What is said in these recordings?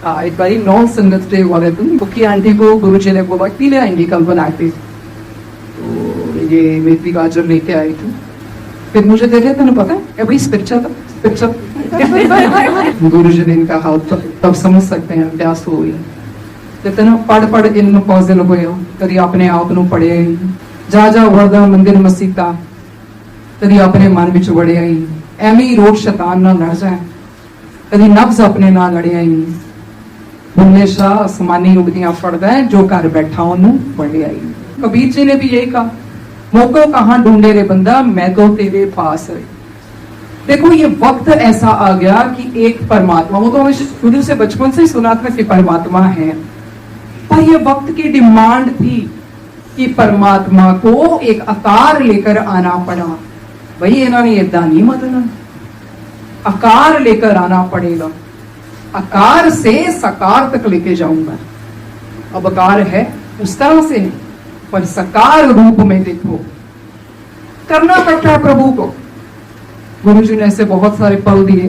एक बारी 9 संगत डे वाले दिन बुकी आंटी को गुरुजी ने बोला पीले आंटी कल बनाती, तो ये मेथी गाजर लेके आई थी। फिर मुझे दे रहे थे ना, पता है भाई पिक्चर गुरुजी ने इनका हाथ तब समझ सकते हैं प्यास हो गई। कहते ना पढ़ इन पौधे लगे कभी अपने आप ਨੂੰ पढ़िया ही जा वरदा मंदिर मसीता कभी अपने मन विच वड़िया ही एवं ही रोज शैतान ना लड़ जाए कभी नफ्स अपने ना लड़िया ही बुल्ले शाह आसमानी उगदियां फड़दा है जो घर बैठा उन्होंने बढ़िया ही। कबीर जी ने भी यही कहा, मौको कहाँ ढूंढे रे बंदा मैं तो तेरे पास है। देखो ये वक्त ऐसा आ गया कि एक परमात्मा, वो तो हमें शुरू से बचपन से ही सुना था कि परमात्मा है, पर ये वक्त की डिमांड थी कि परमात्मा को एक आकार लेकर आना पड़ा। भाई इन्होंने इदा नहीं मतलब, आकार लेकर आना पड़ेगा, आकार से साकार तक लेके जाऊंगा। अब आकार है उस तरह से नहीं, पर साकार रूप में देखो करना पड़ता है प्रभु को। गुरु जी ने ऐसे बहुत सारे पल दिए,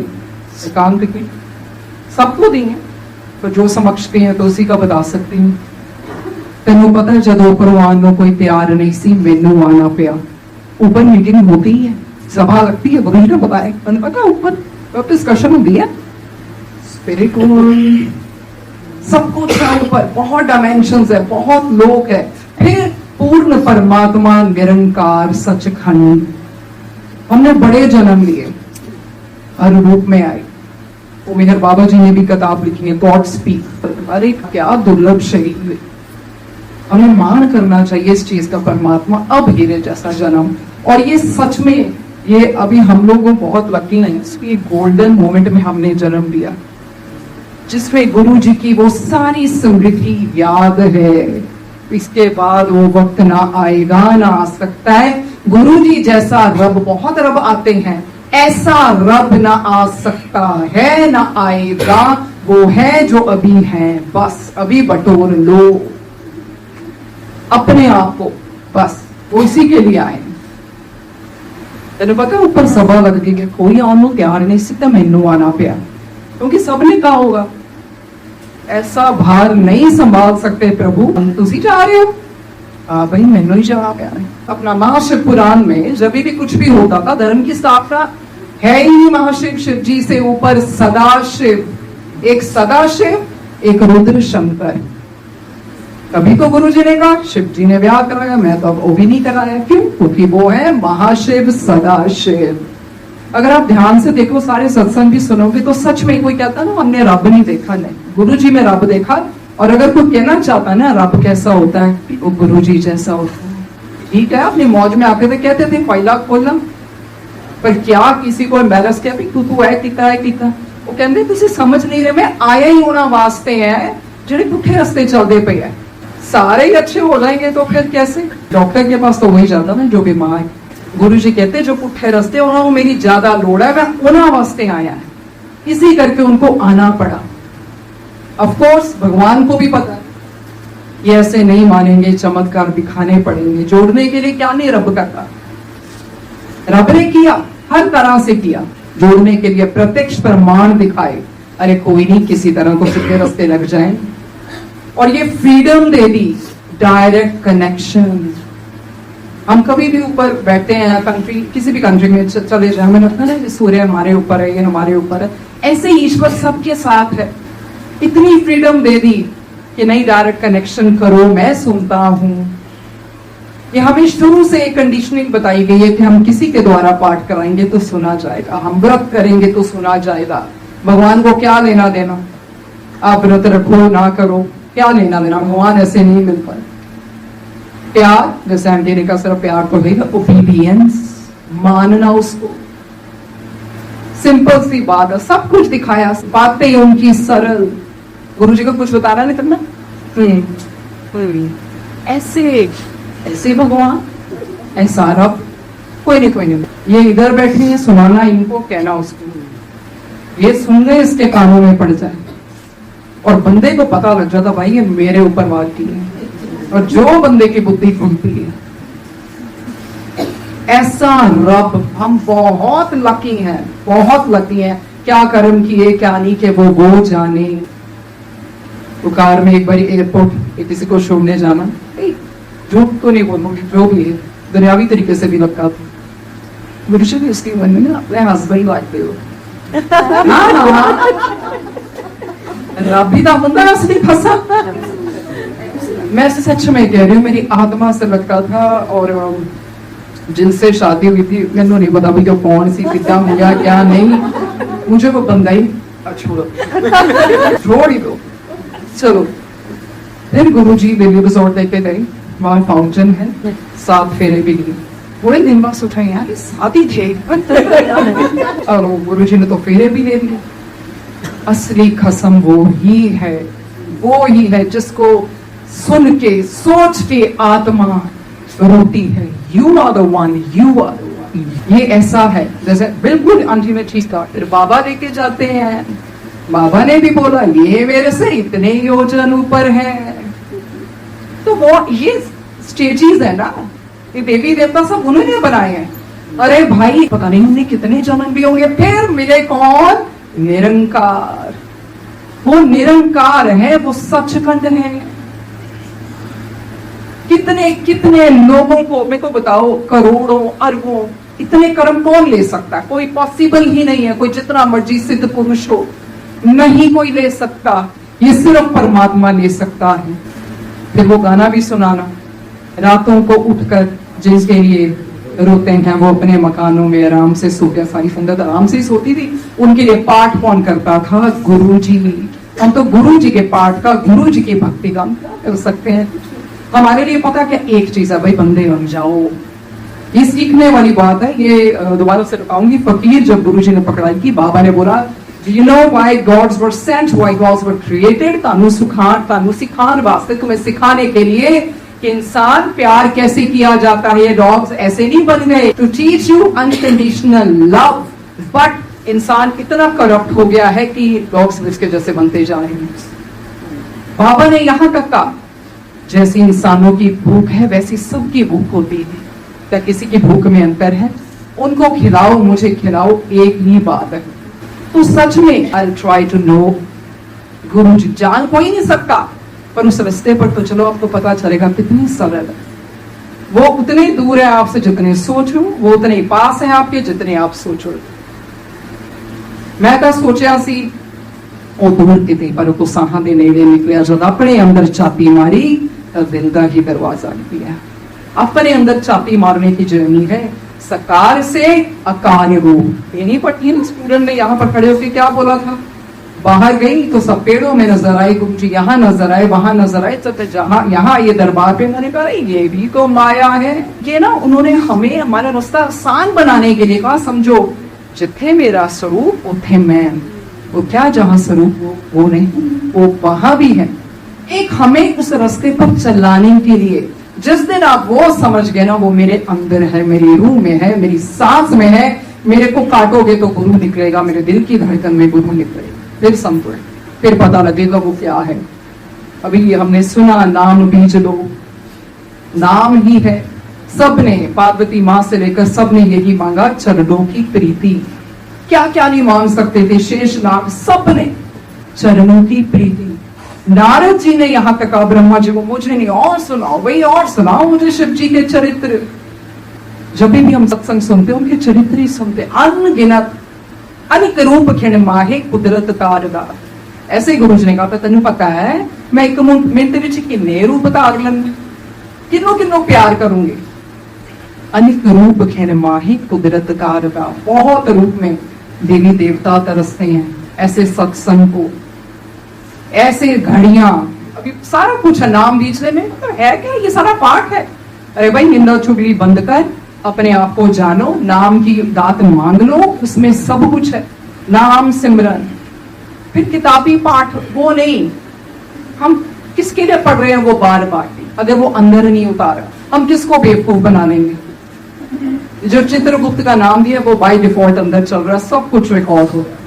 एकांत के सबको दिए, तो जो समक्ष के हैं तो उसी का बता सकती हूँ। तेनों पता है जब ऊपर आने कोई तैयार नहीं सी, मैनू आना पिया। ऊपर मीटिंग होती है, सभा लगती है, गुरु जी ने बताया, मैंने पता ऊपर डिस्कशन होती है, स्पिरिचुअल सब कुछ है ऊपर, बहुत डायमेंशंस है, बहुत लोग है। फिर पूर्ण परमात्मा निरंकार सचखंड। हमने बड़े जन्म लिए, हर रूप में आए। वो मेहर बाबा जी ने भी किताब लिखी है गॉड स्पीक। अरे क्या दुर्लभ शरीर, हमें मान करना चाहिए इस चीज का, परमात्मा अब हीरे जैसा जन्म। और ये सच में ये अभी हम लोगों बहुत लकी नहीं, इसकी गोल्डन मोमेंट में हमने जन्म लिया जिसमें गुरु जी की वो सारी समृद्धि याद है। इसके बाद वो वक्त ना आएगा ना आ सकता है। गुरु जी जैसा रब, बहुत रब आते हैं, ऐसा रब ना आ सकता है ना आएगा। वो है जो अभी है, बस अभी बटोर लो अपने आप को, बस वो इसी के लिए आए। तेन पता ऊपर सभा लग गई कि कोई आने तैयार नहीं सी, तो मैनू आना पिया, क्योंकि सबने कहा होगा ऐसा भार नहीं संभाल सकते प्रभु, तुसी जा रहे हो। भाई मैनू ही जाना पिया। अपना महाशिव पुराण में जब भी कुछ भी होता था, धर्म की स्थापना है ही नहीं महाशिव, शिव जी से ऊपर सदाशिव, एक सदाशिव एक रुद्र शंकर। कभी तो गुरु जी ने कहा शिव जी ने ब्याह कराया, मैं तो अब वो भी नहीं कराया। क्यों? क्योंकि वो है महाशिव सदाशिव। अगर आप ध्यान से देखो, सारे सत्संग भी सुनोगे तो सच में कोई कहता ना हमने रब नहीं देखा, नहीं, गुरु जी में रब देखा। और अगर कोई कहना चाहता ना रब कैसा होता है, वो गुरु जी जैसा होता है। ठीक है, अपनी मौज में आके तो कहते थे फाइला खोलना, पर क्या किसी को एम्बेरस किया तू है कीता। वो कहते तुसी समझ नहीं रहे, मैं आया ही होना वास्ते है जेडे पुठे रस्ते चलते पे है। सारे ही अच्छे हो जाएंगे तो फिर कैसे? डॉक्टर के पास तो वही जाता ना जो बीमार है। गुरु जी कहते जो पुठे रस्ते उन्होंने मेरी ज्यादा लोड़ है, मैं उन्होंने वास्ते आया है, इसी करके उनको आना पड़ा। ऑफ कोर्स भगवान को भी पता ये ऐसे नहीं मानेंगे, चमत्कार दिखाने पड़ेंगे। जोड़ने के लिए क्या नहीं रब करता, रब ने किया, हर तरह से किया जोड़ने के लिए, प्रत्यक्ष प्रमाण दिखाए। अरे कोई नहीं, किसी तरह को सीधे रास्ते लग जाए। और ये फ्रीडम दे दी, डायरेक्ट कनेक्शन। हम कभी भी ऊपर बैठते हैं, कंट्री किसी भी कंट्री में चले जाए, हमें लगता है ना सूर्य हमारे ऊपर है, ये हमारे ऊपर है। ऐसे ही ईश्वर सबके साथ है। इतनी फ्रीडम दे दी कि नहीं डायरेक्ट कनेक्शन करो, मैं सुनता हूं। ये हमें शुरू से एक कंडीशनिंग बताई गई है कि हम किसी के द्वारा पाठ कराएंगे तो सुना जाएगा, हम व्रत करेंगे तो सुना जाएगा। भगवान को क्या लेना देना, आप व्रत रखो ना करो, क्या लेना देना, भगवान ऐसे नहीं मिलता। प्यार, जैसे आंटी ने कहा सिर्फ प्यार तो नहीं, ओबीडियंस, मानना उसको, सिंपल सी बात है, सब कुछ दिखाया, बातें उनकी सरल। गुरु जी को कुछ बताना नहीं करना, ऐसे ऐसे भगवान, ऐसा रब, कोई नहीं। ये इधर बैठे हैं, सुनाना इनको, कहना उसको, ये सुन ले इसके कानों में पड़ जाए। और बंदे को पता लग जाता भाई ये मेरे ऊपर बात की है, और जो बंदे की बुद्धि खुलती है, ऐसा रब। हम बहुत लकी हैं, बहुत लकी हैं। क्या कर्म किए क्या नहीं किए वो जाने। तो कार में एक बार एयरपोर्ट किसी को छोड़ने जाना, झूठ तो नहीं बोलूंगी, जो भी है दुनियावी तरीके से भी लगता था। मुझे भी उसके मन में ना अपने हस्बैंड लगते हो रबी का बंदा असली फंसा। मैं सच में कह रही हूँ, मेरी आत्मा से लगता था। और जिनसे शादी हुई थी मैंने नहीं पता भी जो कौन सी कितना हुआ क्या नहीं, मुझे वो बंदा ही छोड़ो छोड़ ही दो चलो। फिर गुरुजी दिल्ली रिजॉर्ट लेके गए, वहां फाउंटेन है, 7 फेरे भी लिए। थोड़े दिन बाद सोचा यार शादी थे और गुरुजी ने तो फेरे भी ले लिए। असली कसम वो ही है जिसको सुन के सोच के आत्मा रोती है। You are the one, you are the one. ये ऐसा है जैसे बिल्कुल आंटी ने ठीक कहा। फिर बाबा लेके जाते हैं, बाबा ने भी बोला ये मेरे से इतने योजन ऊपर है। तो वो ये स्टेजेस है ना, ये देवी देवता सब उन्होंने बनाए हैं। अरे भाई पता नहीं उन्हें कितने जन्म भी होंगे। फिर मिले कौन? निरंकार। वो निरंकार है, वो सचखंड है। कितने कितने लोगों को मेरे को बताओ, करोड़ों अरबों, इतने कर्म कौन ले सकता है? कोई पॉसिबल ही नहीं है। कोई जितना मर्जी सिद्ध पुरुष हो नहीं कोई ले सकता, ये सिर्फ परमात्मा ले सकता है। फिर वो गाना भी सुनाना, रातों को उठकर जिसके लिए रोते हैं वो अपने मकानों में आराम से सोते। सारी संगत आराम से सोती थी, उनके लिए पाठ कौन करता था? गुरुजी। हम तो गुरुजी के पाठ का, गुरुजी की भक्ति का हम क्या कर सकते हैं? हमारे लिए पता क्या एक चीज है, भाई बंदे बन जाओ। ये सीखने वाली बात है। ये दोबारा से बताऊंगी। फकीर जब गुरुजी ने पकड़ाई की, बाबा ने बोला you know why gods were sent, why gods were created? तानु सिखान वास्ते, तुम्हें सिखाने के लिए कि इंसान प्यार कैसे किया जाता है। ये डॉग्स ऐसे नहीं बन गए to teach you unconditional love, but इंसान इतना करप्ट हो गया है कि डॉग्स इसके जैसे बनते जा रहे हैं। बाबा ने यहाँ तक कहा जैसी इंसानों की भूख है वैसी सबकी भूख होती है। क्या किसी की भूख में अंतर है? उनको खिलाओ, मुझे खिलाओ, एक ही बात है। तो सच में आई ट्राई टू नो गुरु जी। जान कोई नहीं सकता, पर उस रास्ते पर तो चलो आपको पता चलेगा कितनी सरल है। वो उतने दूर है आपसे जितने सोचो, वो उतने पास है आपके जितने आप सोचो। मैं तो सोचा सी ਉਹ दूर किते पर को साहा दे नेड़े निकलिया। जब अपने अंदर चाबी मारी तो दिल का ही दरवाजा निकलिया। अपने अंदर चाबी मारने की जर्नी है, सकार से अकार रूप। ये नहीं पढ़ी स्टूडेंट ने यहाँ पर खड़े होकर क्या बोला था? बाहर गई तो सब पेड़ों में नजर आए गुरुजी, यहाँ नजर आए, वहां नजर आए, तो जहाँ यहाँ ये दरबार पे मैंने कहा ये भी तो माया है। ये ना उन्होंने हमें हमारा रास्ता आसान बनाने के लिए कहा, समझो जिथे मेरा स्वरूप उथे मैं। वो क्या जहां स्वरूप वो नहीं, वो वहां भी है। एक हमें उस रास्ते पर चलाने के लिए, जिस दिन आप वो समझ गए ना वो मेरे अंदर है, मेरी रूह में है, मेरी सांस में है, मेरे को काटोगे तो गुरु निकलेगा, मेरे दिल की धड़कन में गुरु निकलेगा। फिर समझो, फिर पता लगेगा वो क्या है। अभी हमने सुना नाम बीज लो, नाम ही है। सबने, पार्वती माँ से लेकर सबने यही मांगा, चरणों की प्रीति। क्या क्या नहीं मांग सकते थे शेषनाग, सबने चरणों की प्रीति। नारद जी ने यहाँ तक कहा ब्रह्मा जी को, मुझे नहीं और सुनाओ भाई, और सुनाओ मुझे शिव जी के चरित्र। जब भी हम सत्संग सुनते उनके चरित्र ही सुनते। अनगिनत अनेक रूप खिण माहे कुदरत तारदा। ऐसे ही गुरु जी ने कहा था, तेन पता है मैं एक मिनट विच किन्ने रूप धार लूंगी, किन्नो किन्नो प्यार करूंगी। अनेक रूप खिण माहे कुदरत तारदा। बहुत रूप में देवी देवता तरसते हैं ऐसे सत्संग को, ऐसे घड़ियां। अभी सारा कुछ है नाम बीचने में, तो है क्या ये सारा पाठ है। अरे भाई निंदा चुगली बंद कर, अपने आप को जानो, नाम की दात मांग लो, उसमें सब कुछ है। नाम सिमरन, फिर किताबी पाठ वो नहीं। हम किसके लिए पढ़ रहे हैं वो बार बार, अगर वो अंदर नहीं उतारा हम किसको बेवकूफ बना लेंगे। जो चित्रगुप्त का नाम दिया वो बाय डिफॉल्ट अंदर चल रहा है, सब कुछ रिकॉर्ड हो रहा है।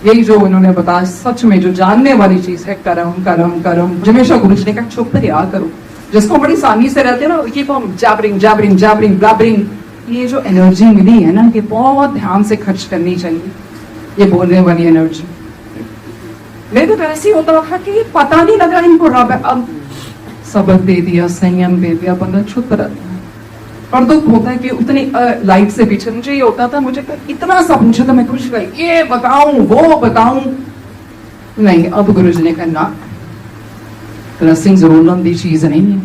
यही जो उन्होंने बताया, सच में जो जानने वाली चीज है, करम करम करम। हमेशा गुरु जी ने कहा चुप रिया करो, जिसको बड़ी आसानी से रहते हैं ना, कीप ऑन जैबरिंग जैबरिंग जैबरिंग ब्लैबरिंग। ये जो एनर्जी मिली है ना, ये बहुत ध्यान से खर्च करनी चाहिए, ये बोलने वाली एनर्जी। मेरे तो ऐसे ही होता था कि पता नहीं लगा इनको रब है। अब सबक दे दिया, संयम दे दिया, बंदा चुप रहता है। और दुख होता है कि उतनी लाइट से पीछे मुझे ये होता था, मुझे इतना सा पूछा था, मैं खुश गई, ये बताऊं वो बताऊं, नहीं। अब गुरुजी ने कहा ना, रसिंग जरूरत दी चीज नहीं है।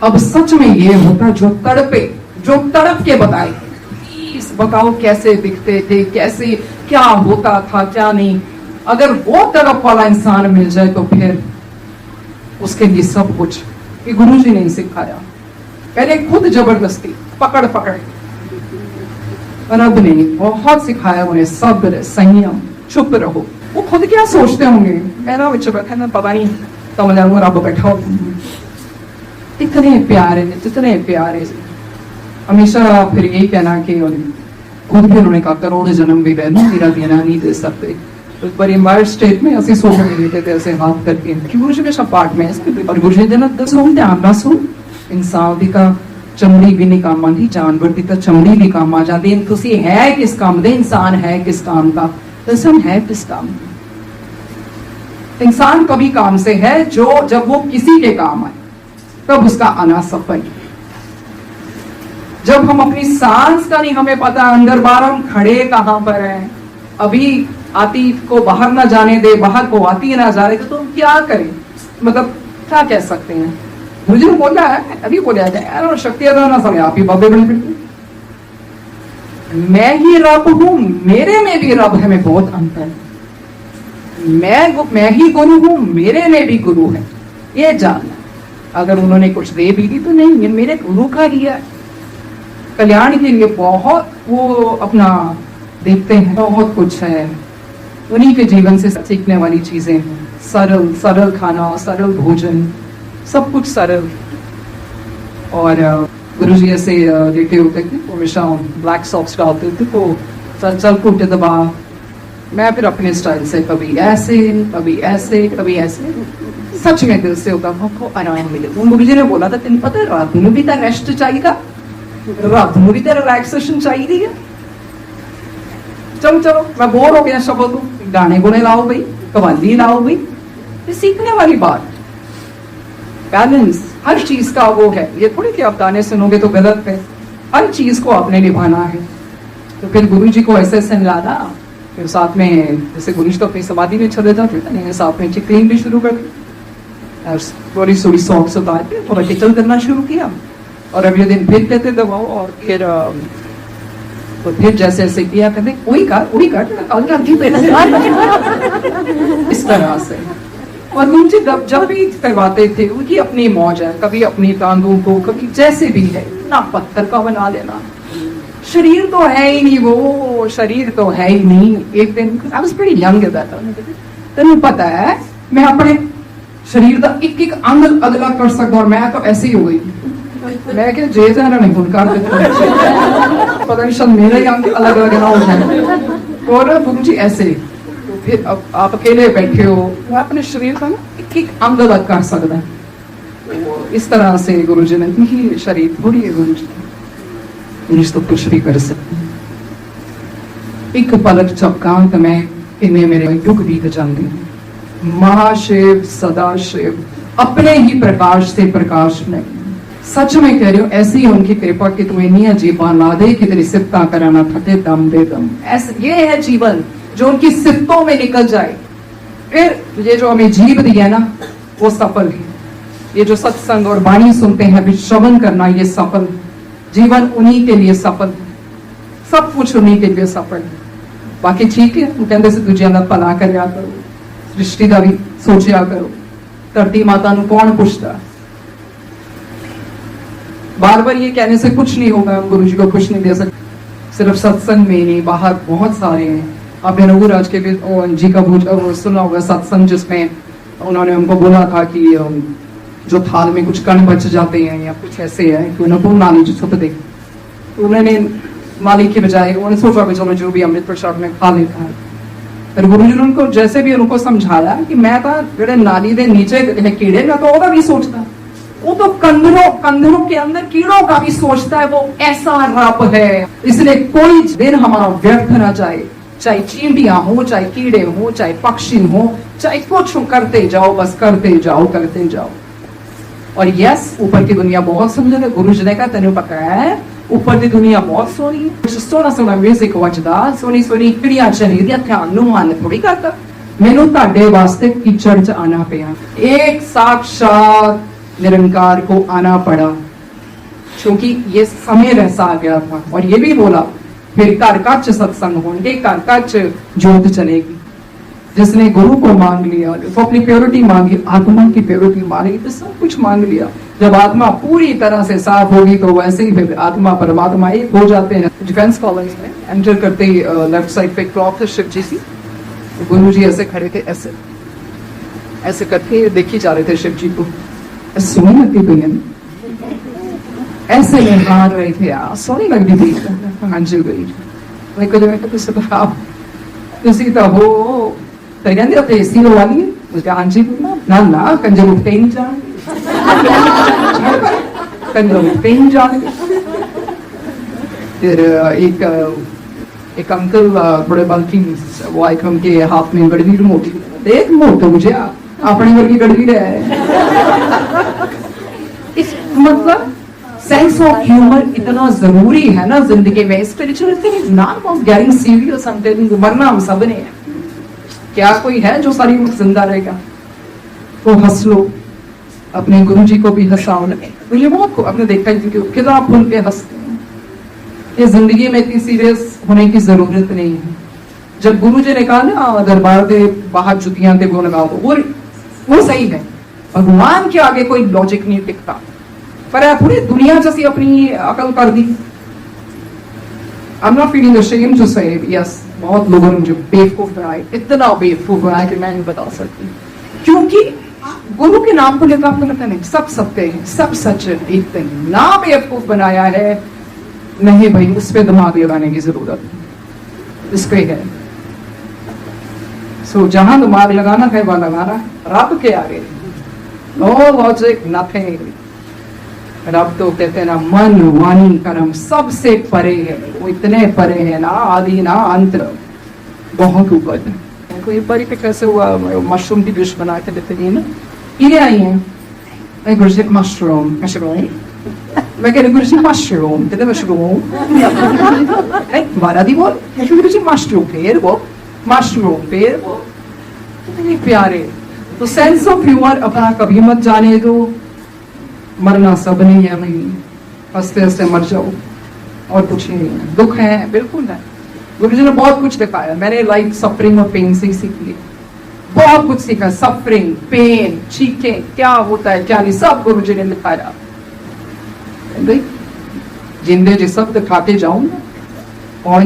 अब सच में ये होता जो तड़पे, जो तड़प के बताए, प्लीज बताओ कैसे दिखते थे, कैसे क्या होता था क्या नहीं। अगर वो तड़प वाला इंसान मिल जाए तो फिर उसके लिए सब कुछ। ये गुरुजी ने सिखाया, पहले खुद जबरदस्ती पकड़ पकड़, और अब नहीं, बहुत सिखाया उन्हें सब्र, संयम, चुप रहो। वो खुद क्या सोचते होंगे, मेरा बच्चा बैठा ना, पता नहीं समझ आऊंगा, रब बैठा हो। इतने प्यारे, जितने प्यारे, हमेशा फिर यही कहना कि खुद भी उन्होंने कहा करोड़ जन्म भी रहना मेरा देना नहीं दे सकते। तो पर इम्बायर स्टेट में ऐसे सो के लेते थे, ऐसे हाथ करके, क्योंकि मुझे हमेशा पार्ट में और मुझे देना दसों ध्यान रसो इंसान दी का चमड़ी भी नहीं काम आती, जानवर की तो चमड़ी भी काम आ जाती है। तुसी है किस काम दे, इंसान है किस काम का, दसम है किस काम का। इंसान कभी काम से है जो जब वो किसी के काम आए तब उसका आना सफल। जब हम अपनी सांस का नहीं हमें पता अंदर बाहर हम खड़े कहां पर हैं, अभी आती को बाहर ना जाने दे, बाहर को आती ना जा रहे, तो हम क्या करें, मतलब क्या कह सकते हैं। मुझे बोला है, अभी बोला है शक्ति ना समय आप ही बाबे बने बिल्कुल, मैं ही रब हूं, मेरे में भी रब है, मैं बहुत अंतर है। मैं ही गुरु हूं, मेरे में भी गुरु है, ये जानना। अगर उन्होंने कुछ दे भी दी तो नहीं, ये मेरे गुरु का दिया है, कल्याण के लिए बहुत वो अपना देखते हैं, बहुत कुछ है उन्हीं के जीवन से सीखने वाली चीजें हैं। सरल सरल खाना, सरल भोजन, सब कुछ सरल। और गुरुजी ऐसे लेटे होते थे, हमेशा ब्लैक सॉक्स डालते थे, तो चल कूटे दबा, मैं फिर अपने स्टाइल से कभी ऐसे कभी ऐसे कभी ऐसे, सच में दिल से होता को आराम मिले। वो गुरुजी ने बोला था, तेन पता है रात में भी तो रेस्ट चाहिए, रात में भी तो रिलैक्सेशन चाहिए। चलो चलो मैं बोर हो गया, शब्द तो गाने गुने लाओ भाई, कव्वाली लाओ भाई, ये सीखने वाली बात। बैलेंस हर चीज का वो है, ये थोड़ी कि आप गाने सुनोगे तो गलत है, हर चीज को आपने निभाना है। तो फिर गुरुजी को ऐसे ऐसे मिलाना, फिर साथ में जैसे गुरुजी तो अपनी समाधि में चले जाते थे, साथ में चिकलिंग भी शुरू कर दी, थोड़ी थोड़ी सॉक्स उतार के थोड़ा किचन करना शुरू किया, और अगले दिन फिर कहते दबाओ, और फिर तो फिर जैसे ऐसे किया करते, वही कर इस तरह से। और मुझे जब भी करवाते थे उनकी अपनी मौज है, कभी अपनी टांगों को, कभी जैसे भी है ना पत्थर का बना लेना। शरीर तो है ही नहीं, वो शरीर तो है ही नहीं। एक दिन I was pretty young at that time, तेन पता है मैं अपने शरीर का एक एक अंग अगला कर सकता, और मैं तो ऐसे ही हो गई, मैं क्या जे जाना नहीं भूल कर देता, पता नहीं शायद मेरे अंग अलग अलग ना हो जाए। और गुरुजी ऐसे, तो फिर अब आप अकेले बैठे हो, मैं अपने शरीर का ना एक एक अंग अलग कर सकता है। तो इस तरह से गुरुजी ने ही शरीर थोड़ी है, गुरुजी तो कुछ भी कर सकते हैं। एक पलक झपका तो मैं इन्हें मेरे युग बीत जाते हैं। महाशिव सदाशिव अपने ही प्रकाश से प्रकाश नहीं, सच में कह रही हूँ, ऐसी उनकी कृपा की तुम्हें नहीं जीवन ला दे कि तेरी सिफ्ता कराना थके दम दे दम। ऐसे ये है जीवन जो उनकी सिफ्तों में निकल जाए। फिर ये जो हमें जीव दिया ना वो सफल है। ये जो सत्संग और वाणी सुनते हैं, अभी श्रवण करना, ये सफल जीवन उन्हीं के लिए सफल, सब कुछ उन्हीं के लिए सफल। बाकी ठीक है, कहते से दूजिया का भला करिया करो, सृष्टि का भी सोचिया करो। धरती माता को कौन पूछता, बार बार ये कहने से कुछ नहीं होगा, हम गुरु जी को कुछ नहीं दे सकते। सिर्फ सत्संग में नहीं, बाहर बहुत सारे हैं। आपने रघुराज के भी जी का सुना होगा सत्संग, जिसमें उन्होंने हमको बोला था कि जो थाल में कुछ कण बच जाते हैं या कुछ ऐसे है कि उन्हें नाली जो छुप दे, तो उन्होंने नाली के बजाय उन्होंने सोचा कि चलो जो भी अमृत प्रसाद में खा लेता है। फिर गुरु जी ने उनको जैसे भी उनको समझाया कि मैं तो जेडे नाली के नीचे कीड़े, मैं तो भी सोचता, वो तो कंदरों के अंदर कीड़ों का भी सोचता है। वो ऐसा रब है, इसलिए कोई दिन हमारा व्यर्थ ना जाए, चाहे चींटियां हो, चाहे कीड़े हो, चाहे पक्षी हो, चाहे कुछ हो, करते जाओ, बस करते जाओ, करते जाओ। और यस, ऊपर की दुनिया बहुत सुंदर है। गुरु जी ने कहा तेन पता है ऊपर की दुनिया बहुत सोहनी है, सोहना सोहना म्यूजिक वजदा, सोहनी सोहनी चिड़ियां चली ध्यान नूं मन थोड़ी करता। मैनू तुहाडे वास्ते कीचड़ च आना पिया, एक साक्षात निरंकार को आना पड़ा, क्योंकि ये समय ऐसा आ गया था। और ये भी बोला फिर घर घर च सत्संग होंगे, घर घर च जोत चलेगी। जिसने गुरु को मांग लिया, वो अपनी प्योरिटी मांगी, आत्मा की प्योरिटी मांगी, तो सब कुछ मांग लिया। जब आत्मा पूरी तरह से साफ होगी तो वैसे ही फिर आत्मा परमात्मा एक हो जाते हैं। डिफेंस कॉलेज में एंटर करते ही लेफ्ट साइड पे क्रॉप है शिव जी की। गुरु जी ऐसे खड़े थे, ऐसे ऐसे करके देखी जा रहे थे शिव जी को। सोनी लगती हुई है, ऐसे में हार रहे थे यार, सोनी लग रही थी। हाँ जी गई मैं किसी तो आप किसी तो हो तो कहते होते सी हो वाली है उसका। हाँ जी ना ना कंजर उठते ही नहीं जाएंगे, कंजर उठते ही नहीं जाएंगे। फिर एक अंकल बड़े बल्कि वो आए उनके हाथ में गड़वी मोटी, देख मोट तो मुझे अपनी वर्गी गड़वी है। इस मतलब सेंस ऑफ ह्यूमर इतना जरूरी है ना जिंदगी में। Spirituality is not about getting serious and telling मरना हम सब ने है। क्या कोई है जो सारी उम्र जिंदा रहेगा? तो हंस लो, अपने गुरु जी को भी हंसाओ ना। तो ये बहुत को आपने देखा है कि कितना खुल के हंसते हैं। ये जिंदगी में इतनी सीरियस होने की जरूरत नहीं है। जब गुरु जी ने कहा ना दरबार के बाहर जुतियां थे वो लगाओ, वो सही है। भगवान के आगे कोई लॉजिक नहीं टिकता, पर पूरी दुनिया जैसी अपनी अकल कर दी। I'm not feeling ashamed to say yes, बहुत लोगों ने मुझे बेवकूफ बनाया, इतना बेवकूफ बनाया कि मैं नहीं बता सकती। क्योंकि गुरु के नाम को लेकर आपको लगता नहीं सब सत्य है, सब सच है। इतना बेवकूफ बनाया है, नहीं भाई उस पर दिमाग लगाने की जरूरत इस पे है। सो जहां दिमाग लगाना है वहां लगाना, रब के आगे नो लॉजिक नथिंग। रब तो कहते हैं ना मन वाणी कर्म सबसे परे है, वो इतने परे है ना, आदि ना अंत, बहुत ऊपर है। कोई बारी पे कैसे हुआ, मशरूम की डिश बना के देते हैं ना, ये आई है गुरु जी मशरूम मैं कह रही गुरु जी मशरूम कहते मशरूम दोबारा दी बोल गुरु जी मशरूम फिर वो मशरूम फिर वो, कितने प्यारे। तो सेंस ऑफ ह्यूमर अपना कभी मत जाने दो। मरना सब नहीं है भाई, हंसते हंसते मर जाओ और कुछ नहीं है। दुख है बिल्कुल है, गुरु जी ने बहुत कुछ दिखाया। मैंने लाइफ सफरिंग और पेन से ही सीख ली, बहुत कुछ सीखा। सफरिंग, पेन, चीखें क्या होता है क्या नहीं, सब गुरु जी ने दिखाया। जिंदे जी सब दिखाते जाऊंगा और